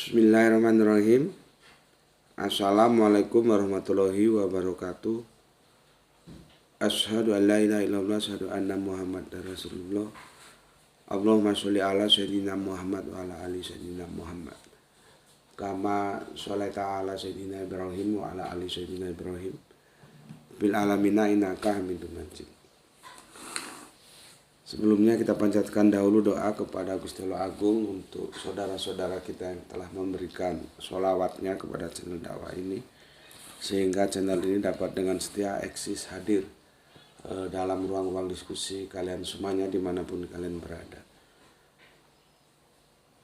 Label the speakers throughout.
Speaker 1: Bismillahirrahmanirrahim. Assalamualaikum warahmatullahi wabarakatuh. Asyhadu an la ilaha illallah, asyhadu anna Muhammadar Rasulullah. Allahumma sholli ala sayyidina Muhammad wa ala ali sayyidina Muhammad. Kama sholaita ala sayyidina Ibrahim wa ala ali sayyidina Ibrahim. Bil alamina innaka Hamidum Majid. Sebelumnya kita panjatkan dahulu doa kepada Gusti Allah Agung untuk saudara-saudara kita yang telah memberikan sholawatnya kepada channel dakwah ini, sehingga channel ini dapat dengan setia eksis hadir dalam ruang-ruang diskusi kalian semuanya dimanapun kalian berada.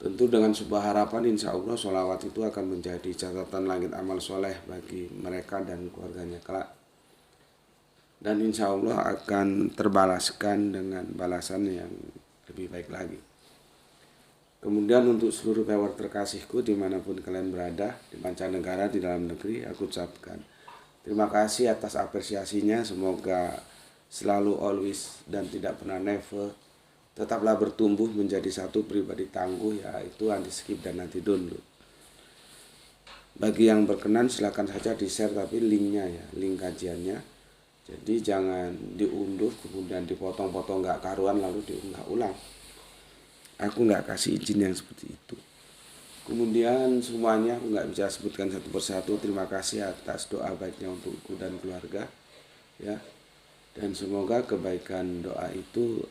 Speaker 1: Tentu dengan sebuah harapan insya Allah sholawat itu akan menjadi catatan langit amal soleh bagi mereka dan keluarganya kelak. Dan insya Allah akan terbalaskan dengan balasan yang lebih baik lagi. Kemudian untuk seluruh viewer terkasihku dimanapun kalian berada, di mancanegara, di dalam negeri, aku ucapkan terima kasih atas apresiasinya. Semoga selalu always dan tidak pernah never tetaplah bertumbuh menjadi satu pribadi tangguh, yaitu anti skip dan anti download. Bagi yang berkenan silakan saja di share, tapi linknya ya, link kajiannya. Jadi jangan diunduh kemudian dipotong-potong nggak karuan lalu diunggah ulang. Aku nggak kasih izin yang seperti itu. Kemudian semuanya aku nggak bisa sebutkan satu persatu. Terima kasih atas doa baiknya untukku dan keluarga, ya. Dan semoga kebaikan doa itu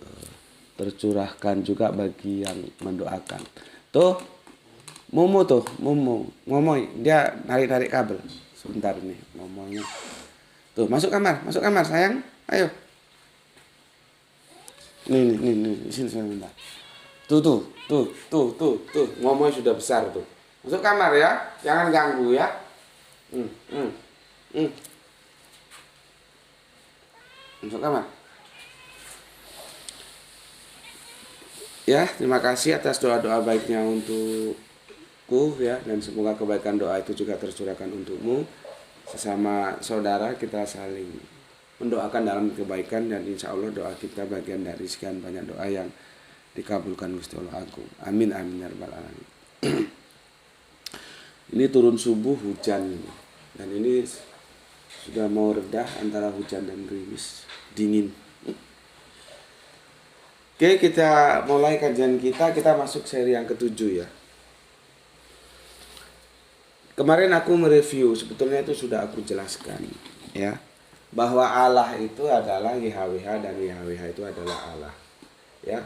Speaker 1: tercurahkan juga bagi yang mendoakan. Tuh, Momo tuh, Momoy, dia narik-narik kabel. Sebentar nih, Momonya. Tuh, masuk kamar sayang. Ayo. Nih, sini sebentar. Tuh. Ngomong sudah besar tuh. Masuk kamar ya, jangan ganggu ya. Masuk kamar. Ya, terima kasih atas doa-doa baiknya untukku ya, dan semoga kebaikan doa itu juga tercurahkan untukmu. Sesama saudara kita saling mendoakan dalam kebaikan, dan insya Allah doa kita bagian dari sekian banyak doa yang dikabulkan Gusti Allah Agung. Amin ya rabbal alamin. Ini turun subuh hujan dan ini sudah mau reda antara hujan dan gerimis dingin. Oke, kita mulai kajian kita masuk seri yang ke-7 ya. Kemarin aku mereview, sebetulnya itu sudah aku jelaskan ya, bahwa Allah itu adalah YHWH dan YHWH itu adalah Allah ya.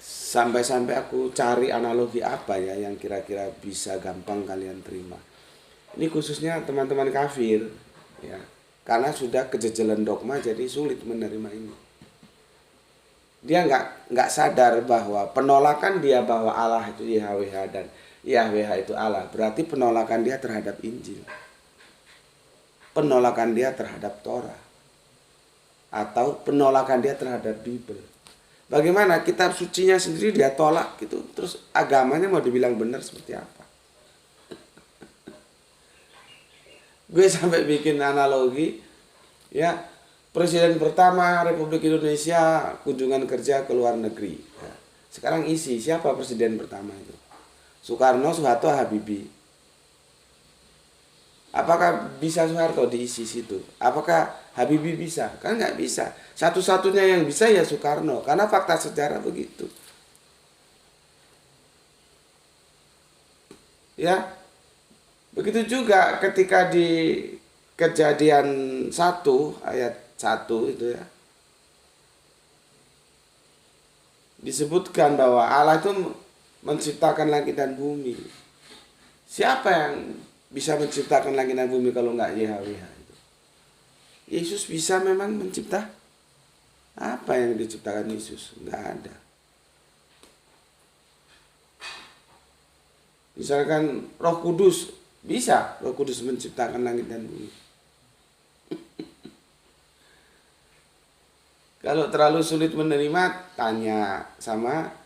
Speaker 1: Sampai-sampai aku cari analogi apa ya yang kira-kira bisa gampang kalian terima. Ini khususnya teman-teman kafir ya, karena sudah kejejelan dogma jadi sulit menerima ini. Dia nggak sadar bahwa penolakan dia bahwa Allah itu YHWH dan YHWH itu Allah, berarti penolakan dia terhadap Injil, penolakan dia terhadap Torah, atau penolakan dia terhadap Bible. Bagaimana kitab sucinya sendiri dia tolak gitu, terus agamanya mau dibilang benar seperti apa? Gue sampai bikin analogi ya, Presiden pertama Republik Indonesia kunjungan kerja ke luar negeri ya. Sekarang isi siapa presiden pertama itu? Soekarno, Soeharto, Habibie. Apakah bisa Soeharto diisi situ? Apakah Habibie bisa? Kan nggak bisa. Satu-satunya yang bisa ya Soekarno, karena fakta sejarah begitu. Ya, begitu juga ketika di Kejadian 1 ayat 1 itu ya, disebutkan bahwa Allah itu menciptakan langit dan bumi. Siapa yang bisa menciptakan langit dan bumi kalau nggak YHWH itu? Yesus bisa memang mencipta? Apa yang diciptakan Yesus? Nggak ada. Misalkan Roh Kudus, bisa Roh Kudus menciptakan langit dan bumi. Kalau terlalu sulit menerima, tanya sama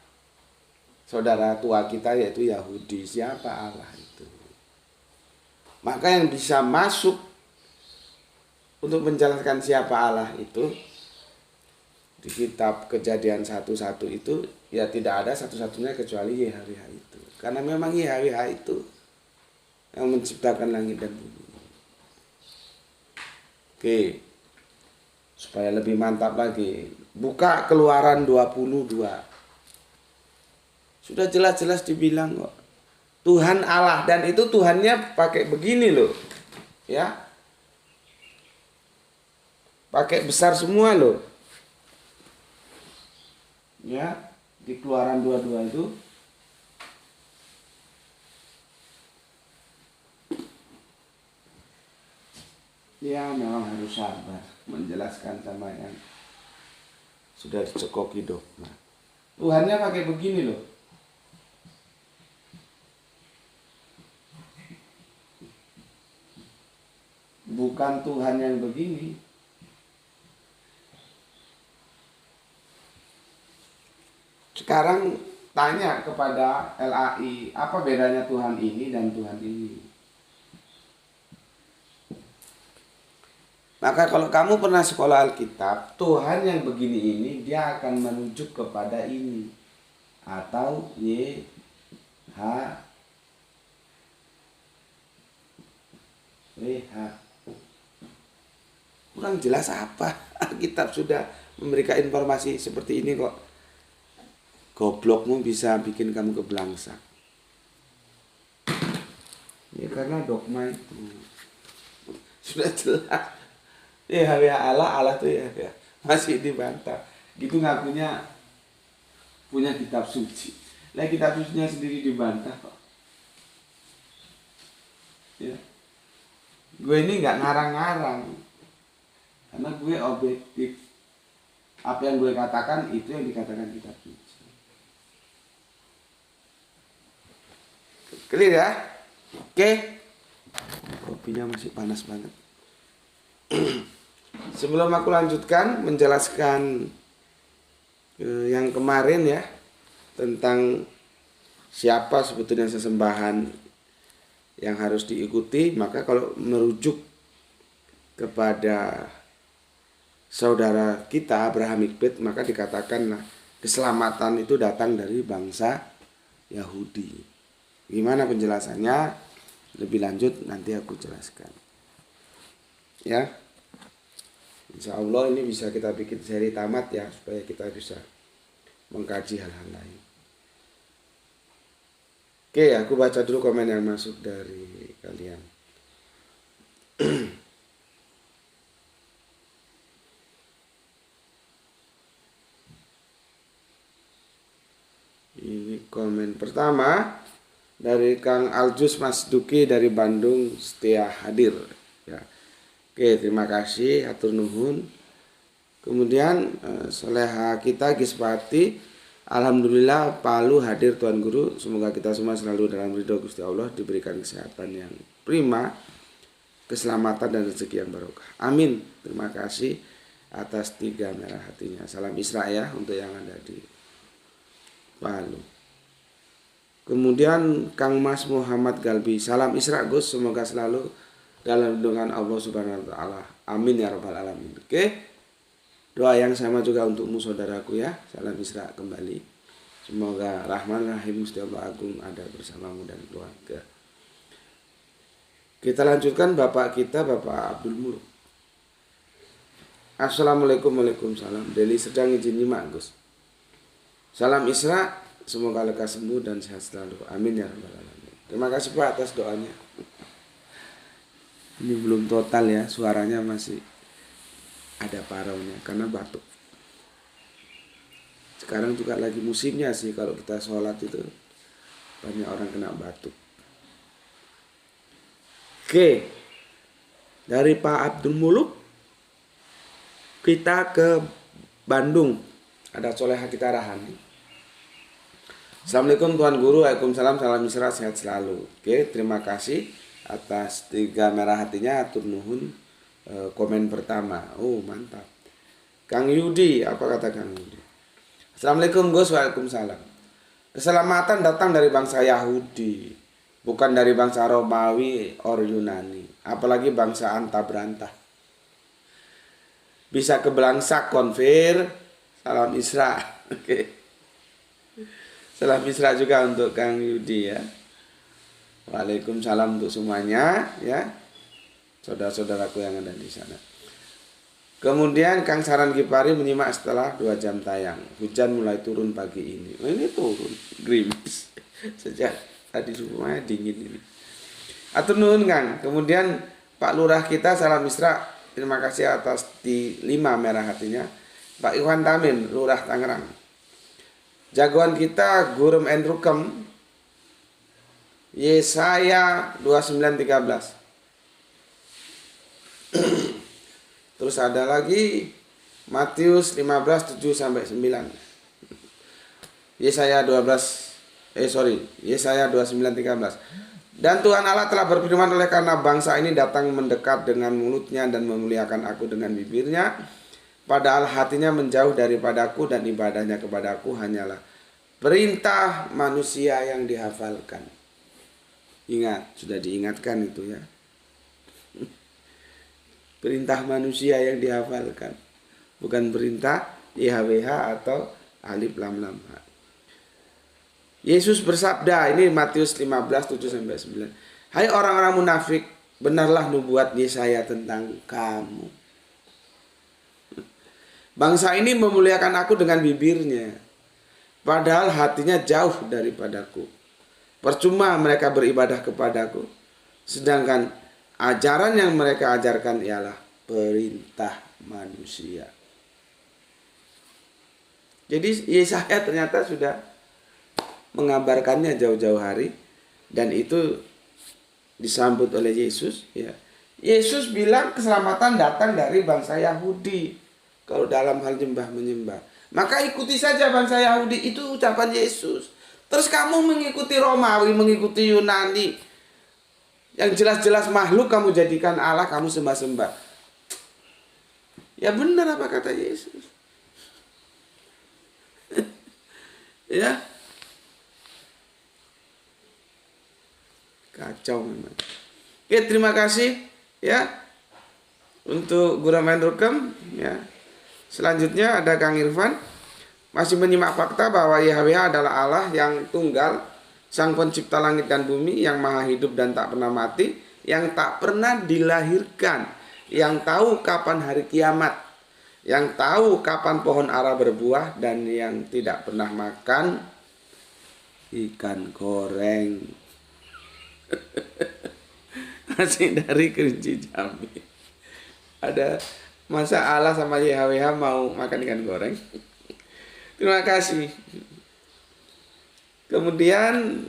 Speaker 1: saudara tua kita yaitu Yahudi, siapa Allah itu. Maka yang bisa masuk untuk menjelaskan siapa Allah itu di kitab Kejadian 1:1 itu ya tidak ada satu-satunya kecuali YHWH itu. Karena memang YHWH itu yang menciptakan langit dan bumi. Oke. Supaya lebih mantap lagi, buka Keluaran 22. Sudah jelas-jelas dibilang kok. Tuhan Allah, dan itu Tuhannya pakai begini loh. Ya. Pakai besar semua loh. Ya, di Keluaran 22 itu. Ya, memang harus sabar menjelaskan sama yang sudah dicekoki dogma. Tuhannya pakai begini loh. Bukan Tuhan yang begini. Sekarang tanya kepada LAI, apa bedanya Tuhan ini dan Tuhan ini? Maka kalau kamu pernah sekolah Alkitab, Tuhan yang begini ini dia akan merujuk kepada ini atau YHWH. Kurang jelas apa? Alkitab sudah memberikan informasi seperti ini kok. Goblokmu bisa bikin kamu kebelangsak. Ya karena dogma itu sudah jelas. Ya Allah tuh ya masih dibantah. Gitu ngakunya punya kitab suci. Lah kitab sucinya sendiri dibantah kok. Ya. Gue ini nggak ngarang-ngarang. Karena gue objektif. Apa yang gue katakan itu yang dikatakan kitab suci. Clear ya? Oke. Kopinya masih panas banget. Sebelum aku lanjutkan menjelaskan yang kemarin ya tentang siapa sebetulnya sesembahan yang harus diikuti, maka kalau merujuk kepada saudara kita Abrahamic Faith, maka dikatakanlah keselamatan itu datang dari bangsa Yahudi. Gimana penjelasannya? Lebih lanjut nanti aku jelaskan. Ya. Insya Allah ini bisa kita bikin seri tamat ya, supaya kita bisa mengkaji hal-hal lain. Oke, aku baca dulu komen yang masuk dari kalian. Ini komen pertama dari Kang Aljus Mas Duki dari Bandung, setia hadir ya. Oke, terima kasih, atur nuhun. Kemudian soleha kita Gispati, alhamdulillah Palu hadir Tuan Guru. Semoga kita semua selalu dalam ridho Gusti Allah, diberikan kesehatan yang prima, keselamatan dan rezeki yang barokah. Amin. Terima kasih atas 3 merah hatinya. Salam Isra ya untuk yang ada di Palu. Kemudian Kang Mas Muhammad Galbi, salam Isra Gus, semoga selalu dalam lindungan Allah Subhanahu wa taala. Amin ya rabbal alamin. Oke. Doa yang sama juga untukmu saudaraku ya. Salam Isra kembali. Semoga Rahman Rahim Gusti Allah Agung ada bersamamu dan keluarga. Kita lanjutkan Bapak kita, Bapak Abdul Muluk. Assalamualaikum, waalaikumsalam. Deli sedang izin nyimak Gus. Salam Isra, semoga lekas sembuh dan sehat selalu. Amin ya rabbal alamin. Terima kasih Pak atas doanya. Ini belum total ya, suaranya masih ada paraunya karena batuk. Sekarang juga lagi musimnya sih, kalau kita sholat itu banyak orang kena batuk. Oke, dari Pak Abdul Muluk kita ke Bandung. Ada Soleha kita Rahani. Assalamualaikum Tuan Guru, waalaikumsalam, salam Isra, sehat selalu. Oke, terima kasih atas 3 merah hatinya, atur nuhun. Komen pertama, oh mantap. Kang Yudi, apa kata Kang Yudi? Assalamualaikum Gus, waalaikumsalam. Keselamatan datang dari bangsa Yahudi, bukan dari bangsa Romawi or Yunani, apalagi bangsa anta berantah. Bisa kebelangsak konfir, salam Isra. Oke. Salam Isra juga untuk Kang Yudi ya. Waalaikumsalam untuk semuanya ya. Saudara-saudaraku yang ada di sana. Kemudian Kang Saran Gipari menyimak setelah 2 jam tayang. Hujan mulai turun pagi ini. Oh, ini turun gerimis. Sejak tadi subuhnya dingin ini. Atur nuhun Kang. Kemudian Pak Lurah kita salam Isra. Terima kasih atas di 5 merah hatinya. Pak Iwan Tamin, Lurah Tangerang. Jagoan kita Gurem and Rukem. Yesaya 29:13. Terus ada lagi Matius 15:7-9. Yesaya 29:13. Dan Tuhan Allah telah berfirman, oleh karena bangsa ini datang mendekat dengan mulutnya dan memuliakan aku dengan bibirnya, padahal hatinya menjauh daripadaku dan ibadahnya kepadaku hanyalah perintah manusia yang dihafalkan. Ingat, sudah diingatkan itu ya. Perintah manusia yang dihafalkan, bukan perintah YHWH atau alif lam lam. Yesus bersabda, ini Matius 15:7-9. Hai orang-orang munafik, benarlah nubuat Yesaya tentang kamu. Bangsa ini memuliakan aku dengan bibirnya, padahal hatinya jauh daripadaku. Percuma mereka beribadah kepadaku, sedangkan ajaran yang mereka ajarkan ialah perintah manusia. Jadi Yesaya ternyata sudah mengabarkannya jauh-jauh hari, dan itu disambut oleh Yesus ya. Yesus bilang keselamatan datang dari bangsa Yahudi kalau dalam hal menyembah. Maka ikuti saja bangsa Yahudi, itu ucapan Yesus. Terus kamu mengikuti Romawi, mengikuti Yunani, yang jelas-jelas makhluk kamu jadikan Allah, kamu sembah-sembah. Ya benar apa kata Yesus. Ya. Kacau memang. Oke, terima kasih ya untuk Guru Main Rukem ya. Selanjutnya ada Kang Irfan masih menyimak fakta bahwa YHWH adalah Allah yang tunggal, Sang Pencipta langit dan bumi, yang maha hidup dan tak pernah mati, yang tak pernah dilahirkan, yang tahu kapan hari kiamat, yang tahu kapan pohon ara berbuah, dan yang tidak pernah makan ikan goreng. Masih dari Kerinci Jambi. Ada masa Allah sama YHWH mau makan ikan goreng? Terima kasih. Kemudian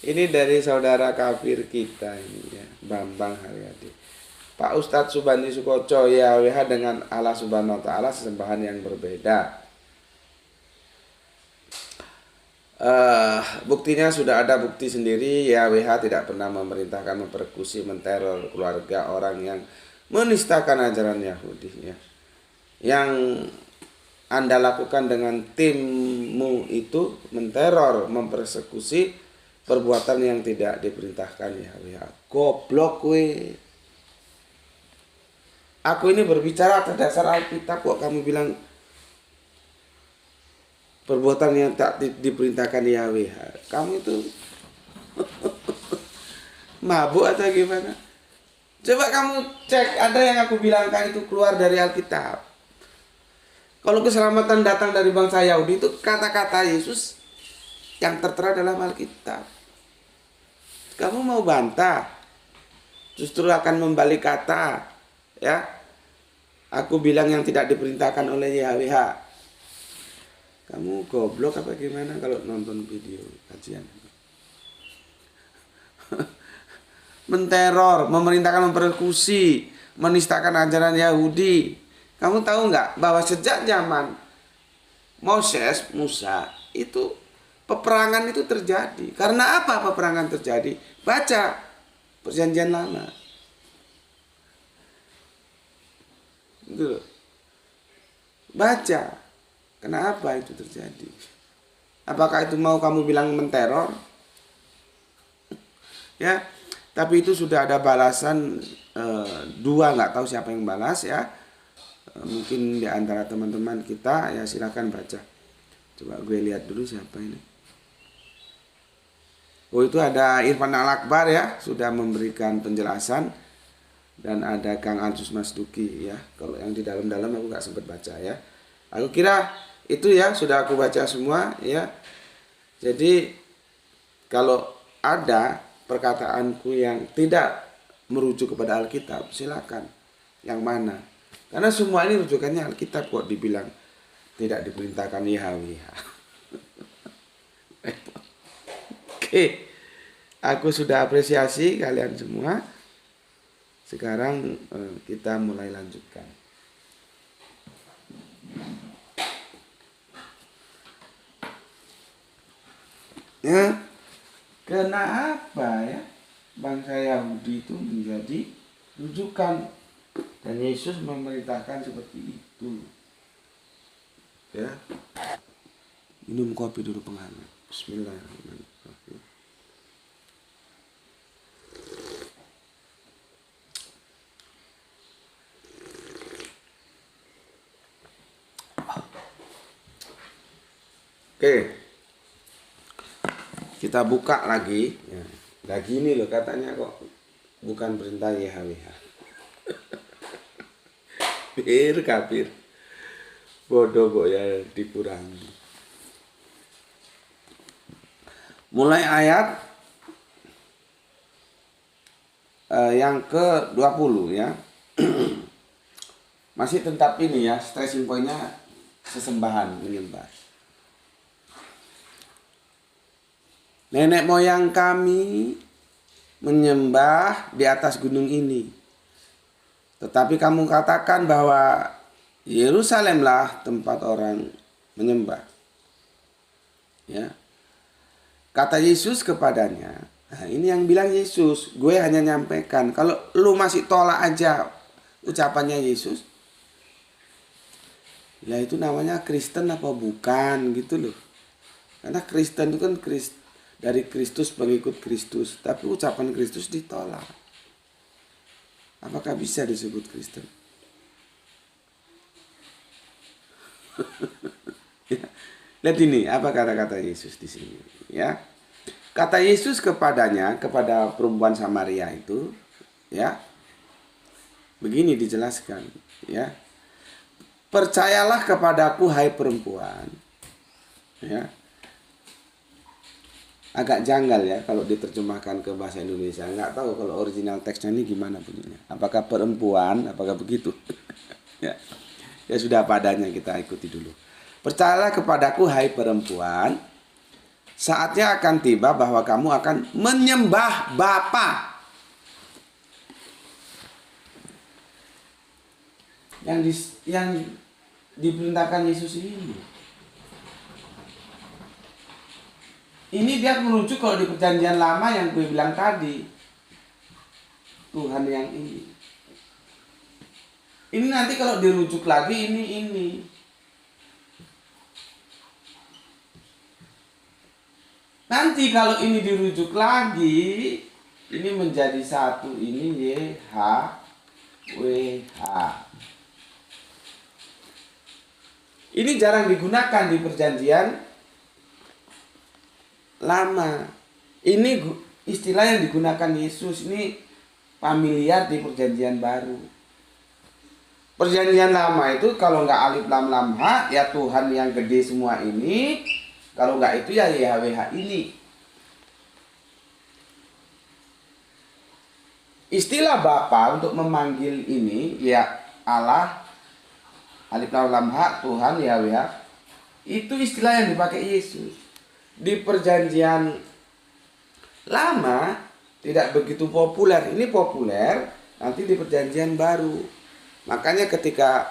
Speaker 1: ini dari saudara kafir kita ini ya, Bambang Haryadi. Pak Ustadz Subandi Sukoco, YHWH dengan Allah Subhanahu wa Ta'ala sesembahan yang berbeda. Buktinya sudah ada bukti sendiri, YHWH tidak pernah memerintahkan, mempersekusi, menteror keluarga orang yang menistakan ajaran Yahudi ya. Yang Anda lakukan dengan timmu itu menteror, mempersekusi perbuatan yang tidak diperintahkan YHWH. Goblok we. Aku ini berbicara atas dasar Alkitab kok kamu bilang perbuatan yang tak diperintahkan YHWH. Kamu itu mabuk atau gimana? Coba kamu cek, ada yang aku bilangkan itu keluar dari Alkitab. Kalau keselamatan datang dari bangsa Yahudi, itu kata-kata Yesus yang tertera dalam Alkitab. Kamu mau bantah, justru akan membalik kata, ya. Aku bilang yang tidak diperintahkan oleh YHWH. Kamu goblok apa gimana kalau nonton video kajian? Menteror, memerintahkan, mempersekusi, menistakan ajaran Yahudi. Kamu tahu nggak bahwa sejak zaman Musa itu peperangan itu terjadi. Karena apa peperangan terjadi? Baca Perjanjian Lama. Gitu. Baca. Kenapa itu terjadi? Apakah itu mau kamu bilang menteror? Ya, tapi itu sudah ada balasan dua, nggak tahu siapa yang balas ya. Mungkin di antara teman-teman kita ya, silakan baca. Coba gue lihat dulu siapa ini. Oh, itu ada Irfan Al-Akbar ya, sudah memberikan penjelasan. Dan ada Kang Ansus Masduki ya. Kalau yang di dalam-dalam aku nggak sempat baca ya. Aku kira itu ya, sudah aku baca semua ya. Jadi kalau ada perkataanku yang tidak merujuk kepada Alkitab, silakan. Yang mana? Karena semua ini rujukannya Alkitab kok dibilang tidak diperintahkan YHWH. Oke, aku sudah apresiasi kalian semua. Sekarang kita mulai lanjutkan. Ya, kenapa ya bangsa Yahudi itu menjadi rujukan dan Yesus memerintahkan seperti itu? Ya, minum kopi dulu penghangat. Bismillahirrahmanirrahim. Oke, kita buka lagi. Ya. Lagi ini loh katanya kok bukan perintah YHWH. Kafir. Bodoh kok ya dikurangi. Mulai ayat yang ke-20 ya. Masih tetap ini ya, stressing pointnya sesembahan, menyembah. Nenek moyang kami menyembah di atas gunung ini. Tetapi kamu katakan bahwa Yerusalemlah tempat orang menyembah. Ya. Kata Yesus kepadanya, nah ini yang bilang Yesus, gue hanya nyampaikan. Kalau lu masih tolak aja ucapannya Yesus, ya itu namanya Kristen apa bukan gitu loh. Karena Kristen itu kan dari Kristus, pengikut Kristus, tapi ucapan Kristus ditolak. Apakah bisa disebut Kristen? Ya. Lihat ini apa kata-kata Yesus di sini, ya. Kata Yesus kepadanya, kepada perempuan Samaria itu, ya. Begini dijelaskan, ya. Percayalah kepadaku hai perempuan. Ya. Agak janggal ya kalau diterjemahkan ke bahasa Indonesia. Nggak tahu kalau original teksnya ini gimana bunyinya. Apakah perempuan, apakah begitu? Ya. Ya sudah padanya, kita ikuti dulu. Percayalah kepadaku hai perempuan, saatnya akan tiba bahwa kamu akan menyembah Bapa. Yang diperintahkan Yesus ini. Ini dia merujuk kalau di perjanjian lama yang gue bilang tadi. Tuhan yang ini. Ini nanti kalau dirujuk lagi ini. Nanti kalau ini dirujuk lagi, ini menjadi satu, ini YHWH. Ini jarang digunakan di perjanjian lama. Ini istilah yang digunakan Yesus, ini familiar di perjanjian baru. Perjanjian lama itu kalau nggak alif lam lam ha, ya Tuhan yang gede semua ini. Kalau nggak itu ya YHWH ini. Istilah Bapa untuk memanggil ini ya Allah, alif lam lam ha, Tuhan YHWH. Itu istilah yang dipakai Yesus. Di perjanjian lama tidak begitu populer. Ini populer nanti di perjanjian baru. Makanya ketika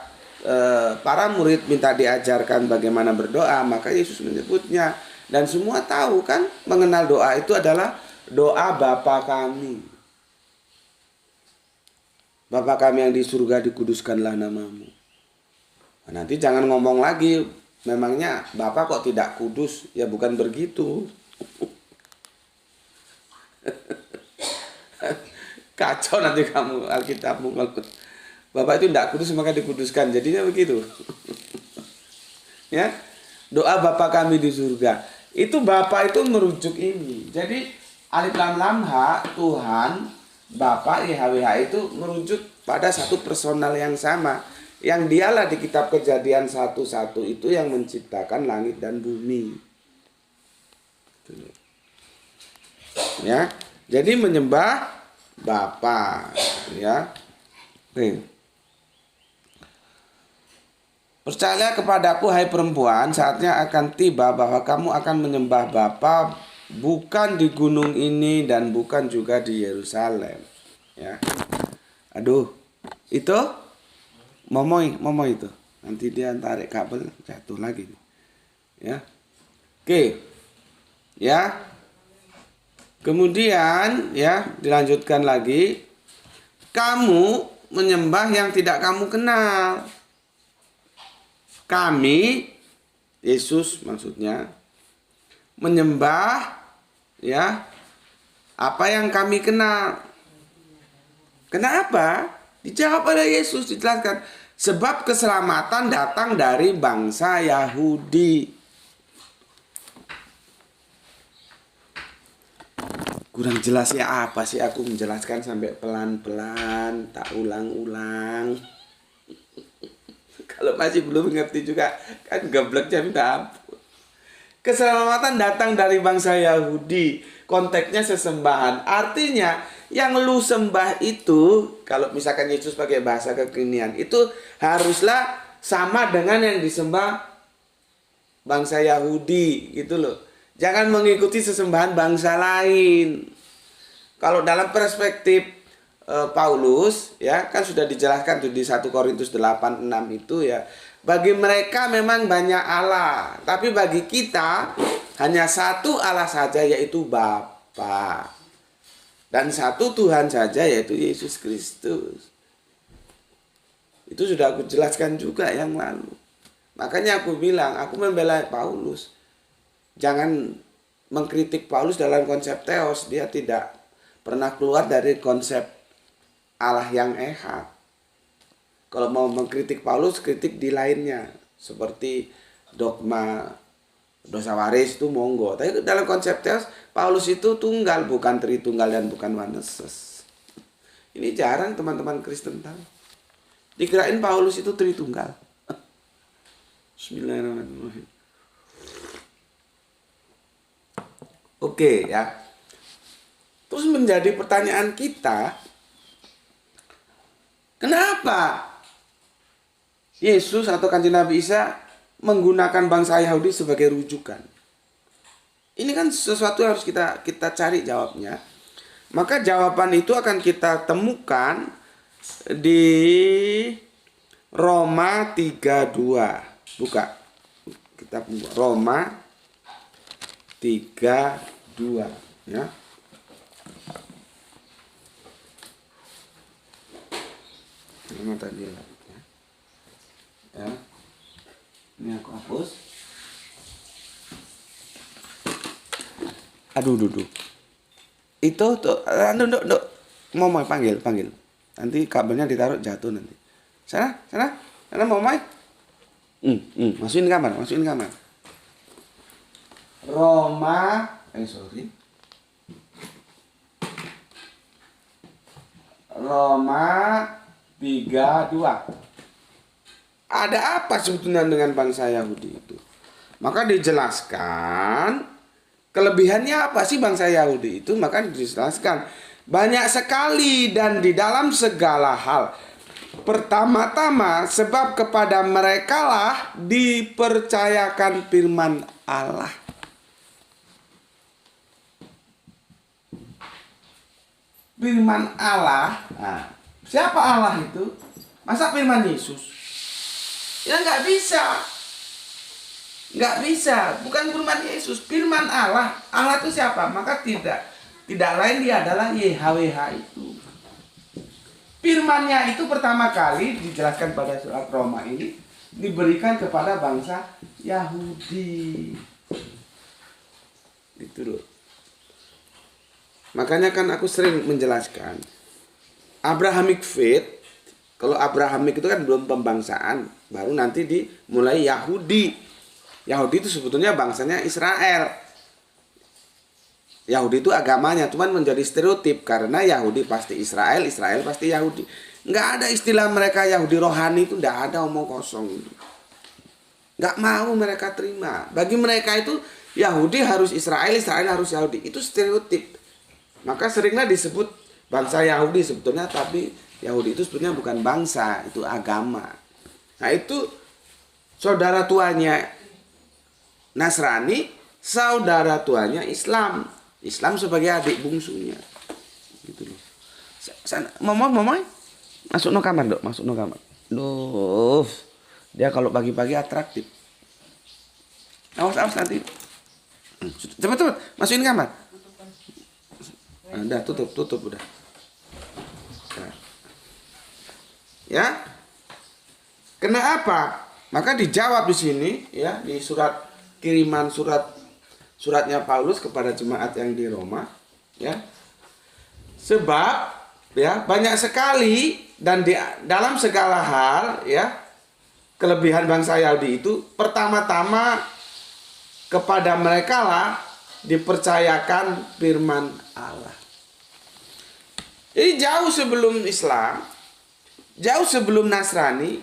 Speaker 1: para murid minta diajarkan bagaimana berdoa, maka Yesus menyebutnya. Dan semua tahu kan, mengenal doa itu adalah doa Bapa kami. Bapa kami yang di surga, dikuduskanlah namamu. Nah, nanti jangan ngomong lagi, memangnya Bapa kok tidak kudus? Ya bukan begitu. Kacau nanti kamu Alkitabmu. Bapak itu tidak kudus maka dikuduskan. Jadinya begitu. Ya, doa Bapa kami di surga. Itu Bapa itu merujuk ini. Jadi Alif lam lam ha, Tuhan Bapa YHWH itu merujuk pada satu personal yang sama. Yang dialah di kitab Kejadian 1:1 itu yang menciptakan langit dan bumi. Ya. Jadi menyembah Bapa, ya. Oke. Percayalah kepadaku hai perempuan, saatnya akan tiba bahwa kamu akan menyembah Bapa bukan di gunung ini dan bukan juga di Yerusalem. Ya. Aduh, itu momoy itu. Nanti dia tarik kabel jatuh lagi. Ya. Oke. Ya. Kemudian ya, dilanjutkan lagi. Kamu menyembah yang tidak kamu kenal. Kami, Yesus maksudnya, menyembah ya apa yang kami kenal. Kenapa? Dijawab oleh Yesus, dijelaskan. Sebab keselamatan datang dari bangsa Yahudi. Kurang jelas ya apa sih aku menjelaskan sampai pelan-pelan, tak ulang-ulang. Kalau masih belum ngerti juga kan gebleknya minta ampun. Keselamatan datang dari bangsa Yahudi. Konteksnya sesembahan. Artinya yang lu sembah itu, kalau misalkan Yesus pakai bahasa kekinian, itu haruslah sama dengan yang disembah bangsa Yahudi gitu loh. Jangan mengikuti sesembahan bangsa lain. Kalau dalam perspektif Paulus ya kan sudah dijelaskan tuh di 1 Korintus 8:6 itu ya. Bagi mereka memang banyak Allah, tapi bagi kita hanya satu Allah saja yaitu Bapa. Dan satu Tuhan saja yaitu Yesus Kristus. Itu sudah aku jelaskan juga yang lalu. Makanya aku bilang, aku membela Paulus. Jangan mengkritik Paulus dalam konsep teos, dia tidak pernah keluar dari konsep Allah yang ehad. Kalau mau mengkritik Paulus, kritik di lainnya. Seperti dogma dosa waris itu monggo. Tapi dalam konsep teos, Paulus itu tunggal, bukan tritunggal dan bukan waneses. Ini jarang teman-teman Kristen tahu. Dikirain Paulus itu tritunggal. Bismillahirrahmanirrahim. Oke ya. Terus menjadi pertanyaan kita, kenapa Yesus atau Kanjeng Nabi Isa menggunakan bangsa Yahudi sebagai rujukan? Ini kan sesuatu yang harus kita cari jawabnya. Maka jawaban itu akan kita temukan di Roma 3:2. Buka. Kita Roma 3:2 ya. Ini tadi ya. Ya. Ini aku hapus. Aduh, duduk. Itu tuh, nduk. Mau panggil. Nanti kabelnya ditaruh jatuh nanti. Sana, mau main? Masukin kamar. Roma, Roma 3:2. Ada apa sebetulnya dengan bangsa Yahudi itu? Maka dijelaskan kelebihannya apa sih bangsa Yahudi itu? Maka dijelaskan banyak sekali dan di dalam segala hal. Pertama-tama sebab kepada merekalah dipercayakan firman Allah. Firman Allah. Nah, siapa Allah itu? Masa firman Yesus? Ya nggak bisa. Bukan firman Yesus, firman Allah. Allah itu siapa? Maka tidak lain dia adalah YHWH itu. Firman-Nya itu pertama kali dijelaskan pada surat Roma ini diberikan kepada bangsa Yahudi. Itu loh. Makanya kan aku sering menjelaskan Abrahamic faith. Kalau Abrahamic itu kan belum pembangsaan, baru nanti dimulai Yahudi. Yahudi itu sebetulnya bangsanya Israel. Yahudi itu agamanya, cuman menjadi stereotip karena Yahudi pasti Israel, Israel pasti Yahudi. Nggak ada istilah mereka Yahudi rohani, itu nggak ada, omong kosong. Nggak mau mereka terima. Bagi mereka itu Yahudi harus Israel, Israel harus Yahudi. Itu stereotip. Maka seringlah disebut bangsa Yahudi sebetulnya, tapi Yahudi itu sebetulnya bukan bangsa, itu agama. Nah itu saudara tuanya Nasrani, saudara tuanya Islam. Islam sebagai adik bungsunya. Gitu loh. Momoy, masuk no kamar, Dok, masuk no kamar. Duh. Dia kalau pagi-pagi atraktif. Awas nanti. Cepet, masukin kamar. Udah, tutup udah. Ya. Kenapa? Maka dijawab di sini ya, di suratnya Paulus kepada jemaat yang di Roma, ya. Sebab ya banyak sekali dan dalam segala hal ya, kelebihan bangsa Yahudi itu pertama-tama kepada mereka lah dipercayakan firman Allah. Jadi jauh sebelum Islam, jauh sebelum Nasrani,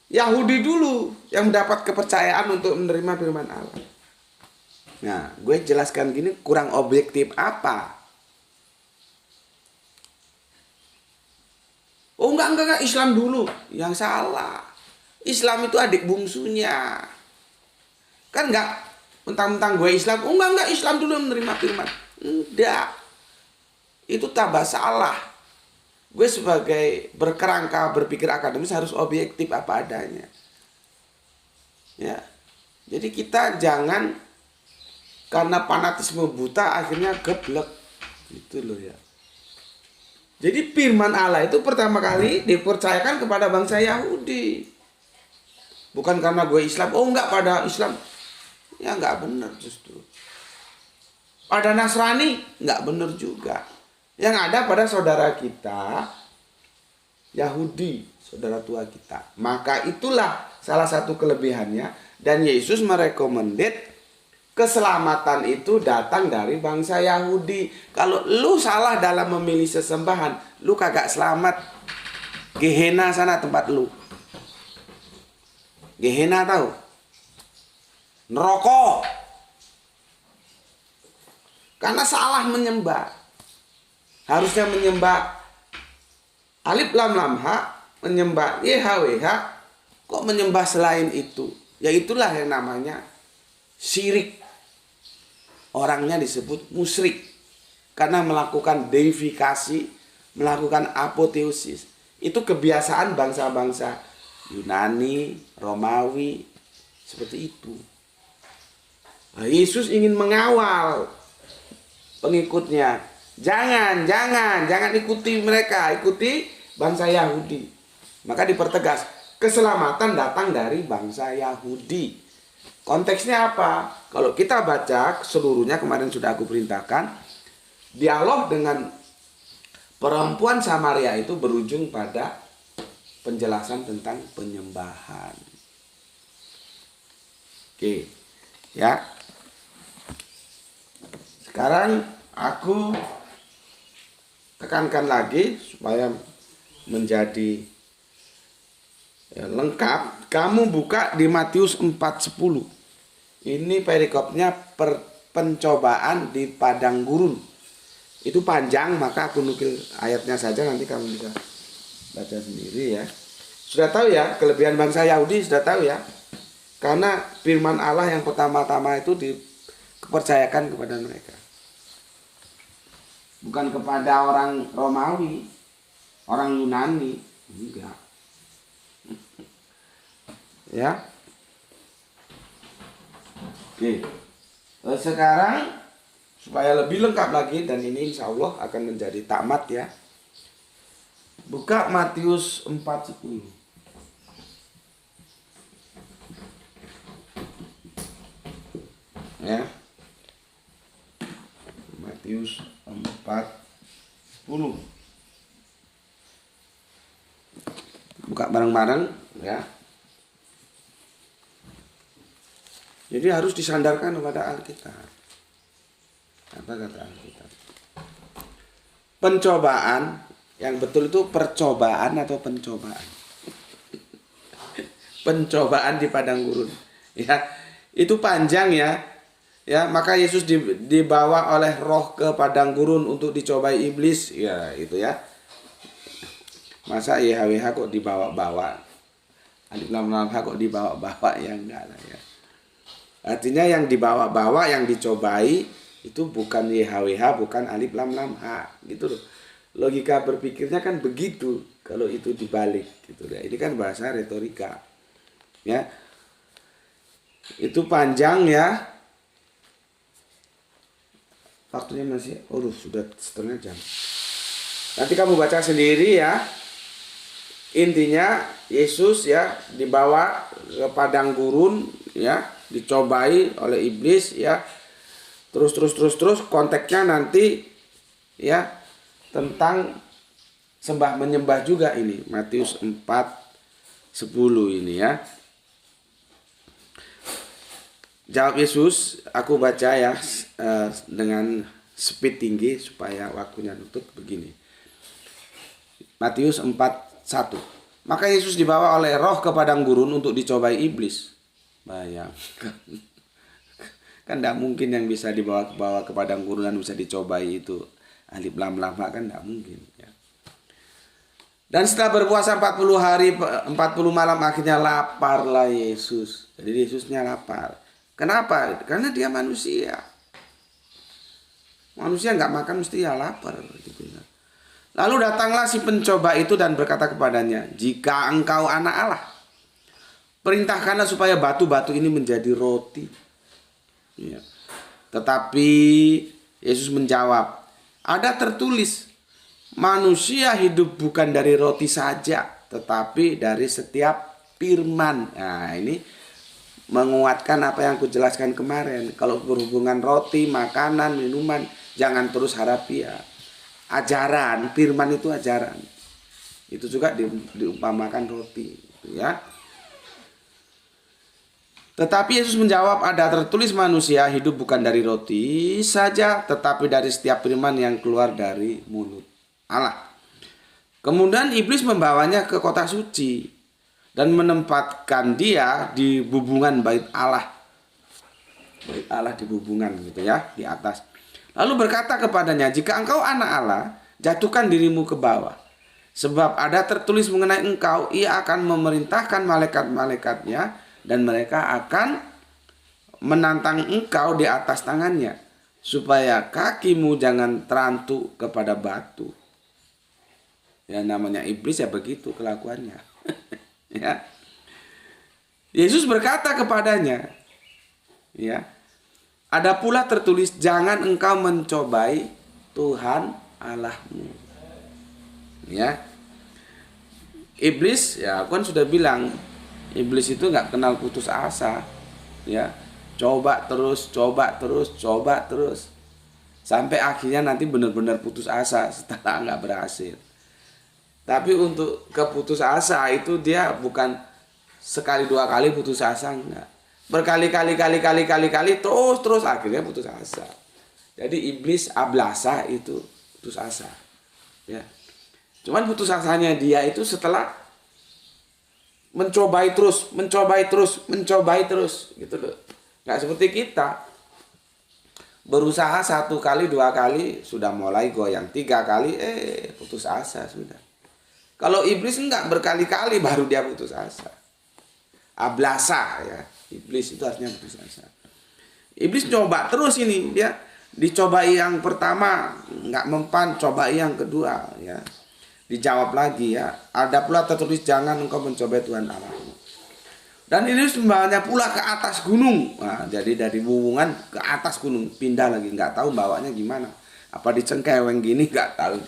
Speaker 1: Yahudi dulu yang mendapat kepercayaan untuk menerima firman Allah. Nah, gue jelaskan gini kurang objektif apa? Oh enggak, Islam dulu. Yang salah. Islam itu adik bungsunya. Kan enggak mentang-mentang gue Islam. Oh enggak, Islam dulu menerima firman. Enggak. Itu tambah salah. Gue sebagai berkerangka berpikir akademis harus objektif apa adanya. Ya. Jadi kita jangan karena fanatisme buta akhirnya geblek. Gitu loh ya. Jadi firman Allah itu pertama kali dipercayakan kepada bangsa Yahudi. Bukan karena gue Islam. Oh enggak, pada Islam. Ya enggak benar justru. Pada Nasrani enggak benar juga. Yang ada pada saudara kita Yahudi, saudara tua kita. Maka itulah salah satu kelebihannya. Dan Yesus merekomendasi keselamatan itu datang dari bangsa Yahudi. Kalau lu salah dalam memilih sesembahan, lu kagak selamat. Gehenna sana tempat lu. Gehenna tahu? Neraka. Karena salah menyembah. Harusnya menyembah Alif Lam Lam Ha, menyembah YHWH, kok menyembah selain itu? Ya itulah yang namanya syirik. Orangnya disebut musyrik karena melakukan deifikasi, melakukan apoteosis. Itu kebiasaan bangsa-bangsa Yunani, Romawi, seperti itu. Nah, Yesus ingin mengawal pengikutnya. Jangan ikuti mereka, ikuti bangsa Yahudi. Maka dipertegas, keselamatan datang dari bangsa Yahudi. Konteksnya apa? Kalau kita baca seluruhnya, kemarin sudah aku perintahkan, dialog dengan perempuan Samaria itu berujung pada penjelasan tentang penyembahan. Oke, ya. Sekarang aku tekankan lagi supaya menjadi lengkap. Kamu buka di Matius 4:10. Ini perikopnya pencobaan di padang gurun. Itu panjang, maka aku nukil ayatnya saja, nanti kamu bisa baca sendiri ya. Sudah tahu ya, kelebihan bangsa Yahudi sudah tahu ya. Karena firman Allah yang pertama-tama itu dipercayakan kepada mereka. Bukan kepada orang Romawi, orang Yunani, enggak. Ya. Oke. Sekarang supaya lebih lengkap lagi, dan ini insya Allah akan menjadi tamat ya. Buka Matius 4:10. Ya. Matius 4:10. Buka bareng-bareng ya. Jadi harus disandarkan kepada Alkitab. Apa kata Alkitab? Pencobaan, yang betul itu percobaan atau pencobaan? Pencobaan di padang gurun. Ya, itu panjang ya. Ya, maka Yesus dibawa oleh Roh ke padang gurun untuk dicobai iblis. Ya, itu ya. Masa YHWH kok dibawa-bawa? Alif Lam Lam H kok dibawa-bawa? Ya enggak lah ya. Artinya yang dibawa-bawa, yang dicobai itu bukan YHWH, bukan Alif Lam Lam H, gitu loh. Logika berpikirnya kan begitu kalau itu dibalik gitu ya. Ini kan bahasa retorika. Ya. Itu panjang ya. Waktunya masih sudah setengah jam. Nanti kamu baca sendiri ya. Intinya Yesus ya dibawa ke padang gurun ya, dicobai oleh iblis ya. Terus konteksnya nanti ya tentang sembah menyembah juga ini. Matius 4:10 ini ya. Jawab Yesus, aku baca ya dengan speed tinggi supaya waktunya nutup begini. Matius 4:1. Maka Yesus dibawa oleh Roh ke padang gurun untuk dicobai iblis. Bayangkan. Kan tidak mungkin yang bisa dibawa ke padang gurun dan bisa dicobai itu Alif Lam Lam kan tidak mungkin ya. Dan setelah berpuasa 40 hari 40 malam akhirnya laparlah Yesus. Jadi Yesusnya lapar. Kenapa? Karena dia manusia. Manusia nggak makan mesti ya lapar gitu ya. Lalu datanglah si pencoba itu dan berkata kepadanya, jika engkau anak Allah, perintahkanlah supaya batu-batu ini menjadi roti. Ya. Tetapi Yesus menjawab, ada tertulis, manusia hidup bukan dari roti saja, tetapi dari setiap firman. Nah ini menguatkan apa yang aku jelaskan kemarin. Kalau berhubungan roti, makanan, minuman, jangan terus harafiah. Ajaran, firman itu ajaran. Itu juga diumpamakan roti, ya. Tetapi Yesus menjawab, ada tertulis manusia hidup bukan dari roti saja, tetapi dari setiap firman yang keluar dari mulut Allah. Kemudian iblis membawanya ke kota suci dan menempatkan dia di bubungan bait Allah. Bait Allah di bubungan gitu ya, di atas. Lalu berkata kepadanya, jika engkau anak Allah, jatuhkan dirimu ke bawah. Sebab ada tertulis mengenai engkau, ia akan memerintahkan malaikat-malaikatnya, dan mereka akan menantang engkau di atas tangannya, supaya kakimu jangan terantuk kepada batu. Ya namanya iblis ya begitu kelakuannya. Ya. Yesus berkata kepadanya, ya, ada pula tertulis, jangan engkau mencobai Tuhan Allahmu. Ya. Iblis, ya aku kan sudah bilang, iblis itu nggak kenal putus asa, ya. Coba terus, sampai akhirnya nanti benar-benar putus asa setelah nggak berhasil. Tapi untuk keputus asa itu dia bukan sekali dua kali putus asa, enggak. Berkali-kali terus akhirnya putus asa. Jadi iblis ablasa itu putus asa. Ya. Cuman putus asanya dia itu setelah mencobai terus gitu loh. Nggak seperti kita. Berusaha 1 kali, 2 kali sudah mulai goyang, 3 kali putus asa sudah. Kalau iblis enggak, berkali-kali baru dia putus asa. Ablasa ya. Iblis itu artinya putus asa. Iblis coba terus ini, dia dicobai yang pertama enggak mempan, cobai yang kedua ya. Dijawab lagi ya. Ada pula tertulis, jangan engkau mencobai Tuhan Allahmu. Dan ini membawanya pula ke atas gunung. Nah, jadi dari bubungan ke atas gunung, pindah lagi, nggak tahu bawanya gimana. Apa dicengkeweng gini, nggak tahu.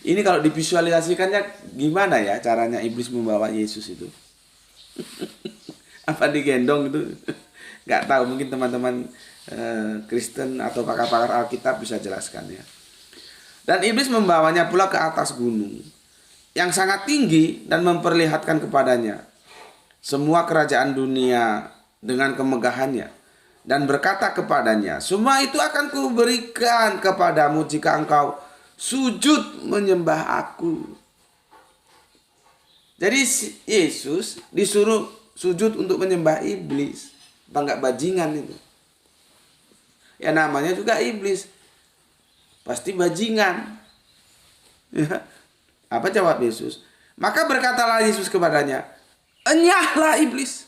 Speaker 1: Ini kalau divisualisasikannya gimana ya caranya iblis membawa Yesus itu? Apa digendong itu? Nggak tahu, mungkin teman-teman Kristen atau pakar-pakar Alkitab bisa jelaskan ya. Dan iblis membawanya pula ke atas gunung yang sangat tinggi dan memperlihatkan kepadanya semua kerajaan dunia dengan kemegahannya dan berkata kepadanya, semua itu akan kuberikan kepadamu jika engkau sujud menyembah aku. Jadi Yesus disuruh sujud untuk menyembah iblis. Bangga bajingan itu. Ya namanya juga iblis. Pasti bajingan. Ya. Apa jawab Yesus? Maka berkatalah Yesus kepadanya, enyahlah iblis.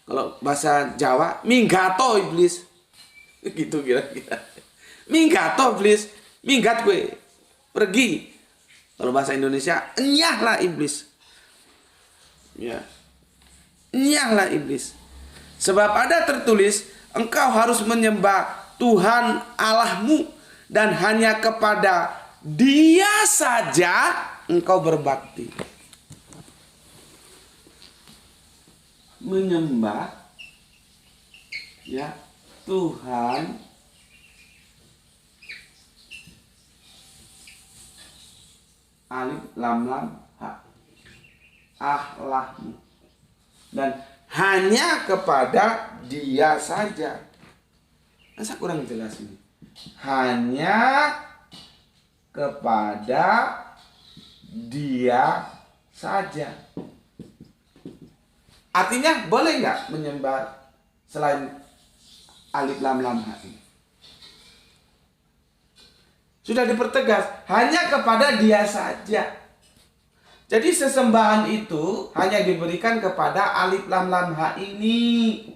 Speaker 1: Kalau bahasa Jawa, minggato iblis. Gitu kira-kira. Minggato iblis. Minggat gue. Pergi. Kalau bahasa Indonesia, enyahlah iblis. Ya. Enyahlah iblis. Sebab ada tertulis, engkau harus menyembah Tuhan Allahmu dan hanya kepada Dia saja engkau berbakti. Menyembah ya Tuhan alif lam lam ha Allahmu dan hanya kepada Dia saja. Masa kurang jelas ini? Hanya kepada Dia saja. Artinya boleh nggak menyembah selain alif lam lam ha ini? Sudah dipertegas, hanya kepada Dia saja. Jadi sesembahan itu hanya diberikan kepada alif lam lam ha ini.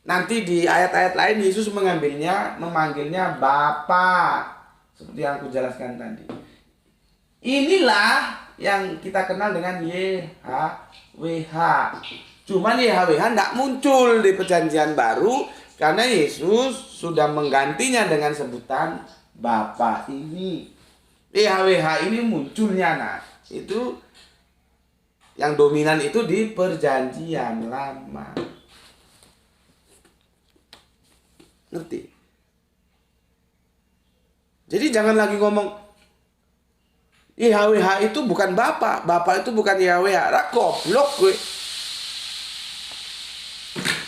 Speaker 1: Nanti di ayat-ayat lain Yesus memanggilnya Bapa. Seperti yang aku jelaskan tadi. Inilah yang kita kenal dengan YHWH. Cuman YHWH tidak muncul di perjanjian baru karena Yesus sudah menggantinya dengan sebutan Bapa ini. YHWH ini munculnya itu yang dominan itu di perjanjian lama. Ngerti? Jadi jangan lagi ngomong YHWH itu bukan Bapa, Bapa itu bukan YHWH. Goblok gue.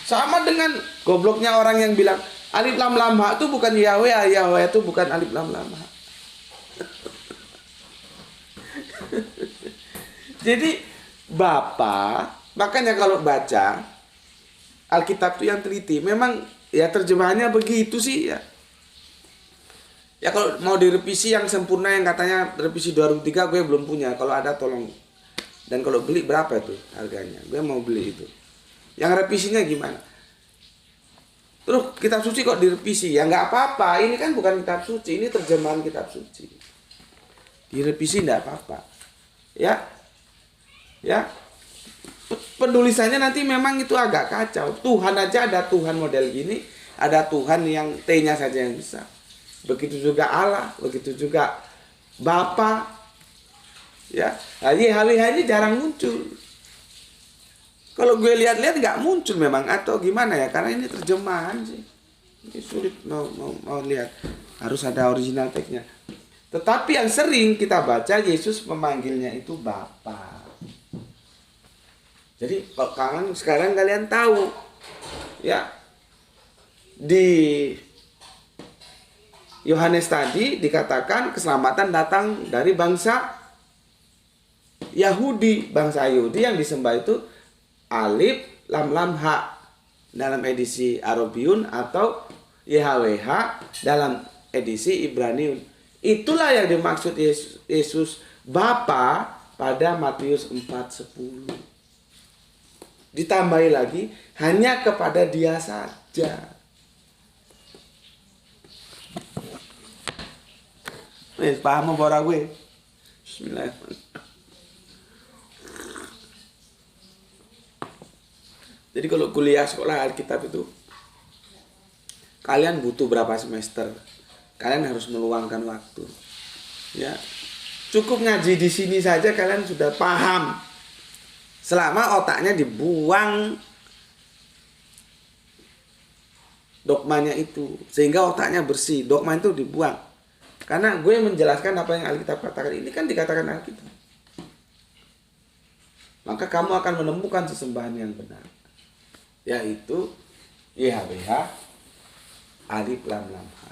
Speaker 1: Sama dengan gobloknya orang yang bilang alif lam lam ha itu bukan YHWH, YHWH itu bukan alif lam lam ha. Jadi Bapa, makanya kalau baca Alkitab itu yang teliti, memang ya terjemahannya begitu sih ya. Ya kalau mau direvisi yang sempurna yang katanya revisi 2003 gue belum punya. Kalau ada tolong. Dan kalau beli berapa itu harganya? Gue mau beli itu. Yang revisinya gimana? Terus kitab suci kok direvisi? Ya nggak apa-apa. Ini kan bukan kitab suci. Ini terjemahan kitab suci. Direvisi nggak apa-apa. Ya. Ya. Penulisannya nanti memang itu agak kacau. Tuhan aja ada Tuhan model gini. Ada Tuhan yang T-nya saja yang besar. Begitu juga Allah, begitu juga Bapa. Ya, YHWH ini jarang muncul. Kalau gue lihat-lihat nggak muncul memang atau gimana ya? Karena ini terjemahan sih. Ini sulit mau lihat. Harus ada original text-nya. Tetapi yang sering kita baca Yesus memanggilnya itu Bapa. Jadi kalau sekarang kalian tahu ya di Yohanes tadi dikatakan keselamatan datang dari bangsa Yahudi. Bangsa Yahudi yang disembah itu alif lam lam ha dalam edisi Arabiun atau YHWH dalam edisi Ibraniun. Itulah yang dimaksud Yesus Bapa pada Matius 4:10. Ditambahi lagi hanya kepada Dia saja. Paham apa gue? Bismillahirrahmanirrahim. Jadi kalau kuliah sekolah Alkitab itu kalian butuh berapa semester? Kalian harus meluangkan waktu. Ya. Cukup ngaji di sini saja kalian sudah paham. Selama otaknya dibuang dogmanya itu sehingga otaknya bersih. Dogma itu dibuang. Karena gue menjelaskan apa yang Alkitab katakan. Ini kan dikatakan Alkitab. Maka kamu akan menemukan sesembahan yang benar. Yaitu YHWH alif lam lam ha.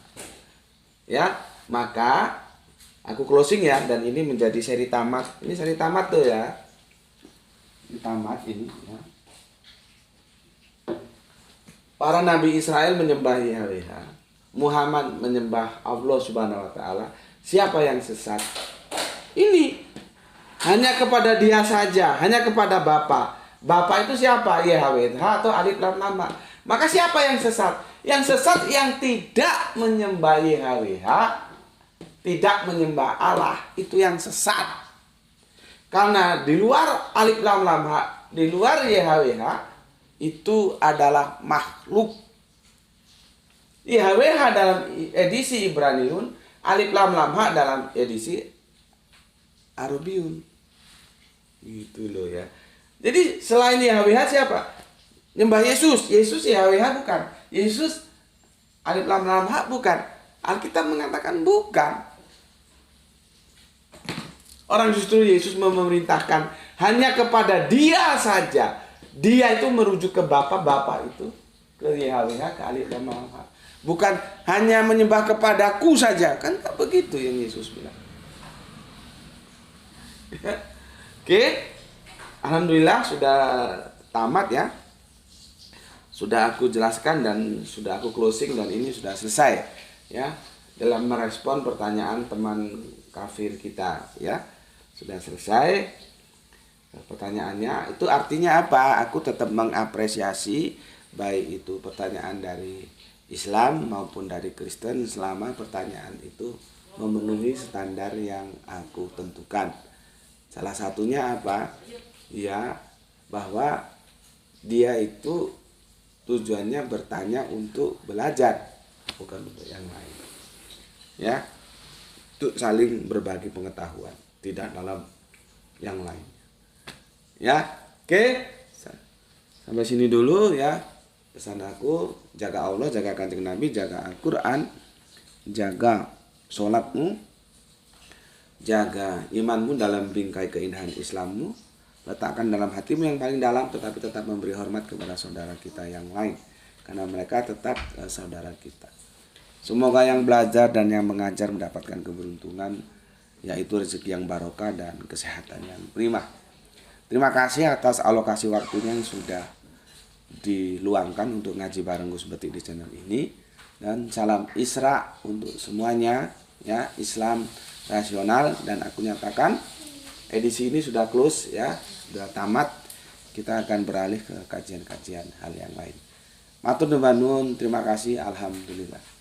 Speaker 1: Ya, maka aku closing ya, dan ini menjadi seri tamat. Ini seri tamat tuh ya. Ini tamat ini ya. Para nabi Israel menyembah YHWH. Muhammad menyembah Allah Subhanahu wa taala. Siapa yang sesat? Ini hanya kepada dia saja, hanya kepada Bapa. Bapa itu siapa? YHWH atau alif lam lam ha. Maka siapa yang sesat? Yang sesat yang tidak menyembah YHWH, tidak menyembah Allah, itu yang sesat. Karena di luar alif lam lam ha, di luar YHWH, itu adalah makhluk. YHWH dalam edisi Ibraniun, alif lam lam ha dalam edisi Arabiun. Gitu loh ya. Jadi selain YHWH siapa? Nyembah Yesus. Yesus YHWH bukan. Yesus alif lam lam ha bukan. Alkitab mengatakan bukan. Orang justru Yesus memerintahkan hanya kepada dia saja. Dia itu merujuk ke Bapa, Bapa itu ke YHWH, ke alif lam lam ha. Bukan hanya menyembah kepadaku saja. Kan tak begitu yang Yesus bilang. Oke. Alhamdulillah sudah tamat ya. Sudah aku jelaskan dan sudah aku closing, dan ini sudah selesai ya, dalam merespon pertanyaan teman kafir kita ya. Sudah selesai pertanyaannya. Itu artinya apa? Aku tetap mengapresiasi baik itu pertanyaan dari Islam maupun dari Kristen selama pertanyaan itu memenuhi standar yang aku tentukan. Salah satunya apa? Ya, bahwa dia itu tujuannya bertanya untuk belajar, bukan untuk yang lain. Ya, untuk saling berbagi pengetahuan, tidak dalam yang lain. Ya, oke. Sampai sini dulu ya. Pesan aku, jaga Allah, jaga Kanjeng Nabi, jaga Al-Quran, jaga sholatmu, jaga imanmu dalam bingkai keindahan Islammu, letakkan dalam hatimu yang paling dalam, tetapi tetap memberi hormat kepada saudara kita yang lain, karena mereka tetap saudara kita. Semoga yang belajar dan yang mengajar mendapatkan keberuntungan, yaitu rezeki yang barokah dan kesehatan yang prima. Terima kasih atas alokasi waktunya yang sudah diluangkan untuk ngaji bareng Gus Betik di channel ini, dan salam Isra untuk semuanya ya, Islam rasional. Dan aku nyatakan edisi ini sudah close ya, sudah tamat. Kita akan beralih ke kajian-kajian hal yang lain. Matur nuwun, terima kasih, alhamdulillah.